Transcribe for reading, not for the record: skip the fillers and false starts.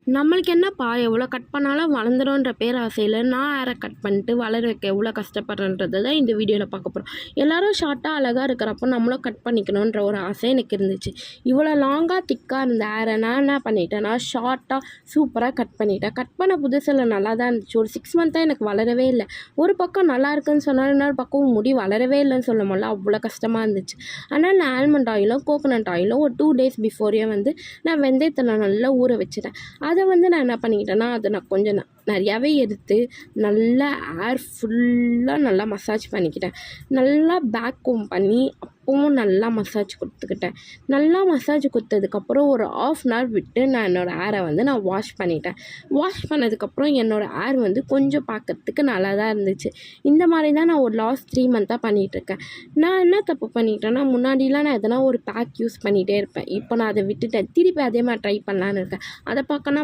நம்மளுக்கு என்னப்பா எவ்வளோ கட் பண்ணாலும் வளர்ந்துடும்ன்ற பேராசையில் நான் ஹேரை கட் பண்ணிட்டு வளர வைக்க எவ்வளோ கஷ்டப்படுறேன்றது தான் இந்த வீடியோவில் பார்க்க போகிறோம். எல்லோரும் ஷார்ட்டாக அழகாக இருக்கிறப்போ நம்மளும் கட் பண்ணிக்கணுன்ற ஒரு ஆசை எனக்கு இருந்துச்சு. இவ்வளோ லாங்காக திக்காக இருந்த ஹேரை நான் என்ன பண்ணிட்டேன்னா ஷார்ட்டாக சூப்பராக கட் பண்ணிட்டேன். கட் பண்ண புதுசில் நல்லா தான் இருந்துச்சு. ஒரு 6 மந்த்தாக எனக்கு வளரவே இல்லை. ஒரு பக்கம் நல்லா இருக்குன்னு சொன்னால் இன்னொரு பக்கம் முடி வளரவே இல்லைன்னு சொல்ல முடியல, அவ்வளோ கஷ்டமாக இருந்துச்சு. ஆனால் நான் ஆல்மண்ட் ஆயிலும் கோகோனட் ஆயிலும் ஒரு 2 days பிஃபோரே நான் வெந்தயத்தை நல்லா ஊற வச்சுட்டேன். அதை நான் என்ன பண்ணிக்கிட்டேன்னா அதை நான் கொஞ்சம் நிறையாவே எடுத்து நல்லா ஏர் ஃபுல்லாக நல்லா மசாஜ் பண்ணிக்கிட்டேன். நல்லா பேக் கோம் பண்ணி அப்பவும் நல்லா மசாஜ் கொடுத்துக்கிட்டேன். நல்லா மசாஜ் கொடுத்ததுக்கப்புறம் ஒரு 1/2 hour விட்டு நான் என்னோடய ஹேரை நான் வாஷ் பண்ணிட்டேன். வாஷ் பண்ணதுக்கப்புறம் என்னோடய ஹேர் கொஞ்சம் பார்க்கறதுக்கு நல்லா தான் இருந்துச்சு. இந்த மாதிரி தான் நான் ஒரு லாஸ்ட் 3 மந்த்தாக பண்ணிகிட்ருக்கேன். நான் என்ன தப்பு பண்ணிட்டேன்னா, முன்னாடிலாம் நான் எதனா ஒரு பேக் யூஸ் பண்ணிகிட்டே இருப்பேன். இப்போ நான் அதை விட்டுட்டேன். திருப்பி அதே மாதிரி ட்ரை பண்ணலான்னு இருக்கேன். அதை பார்க்கணும்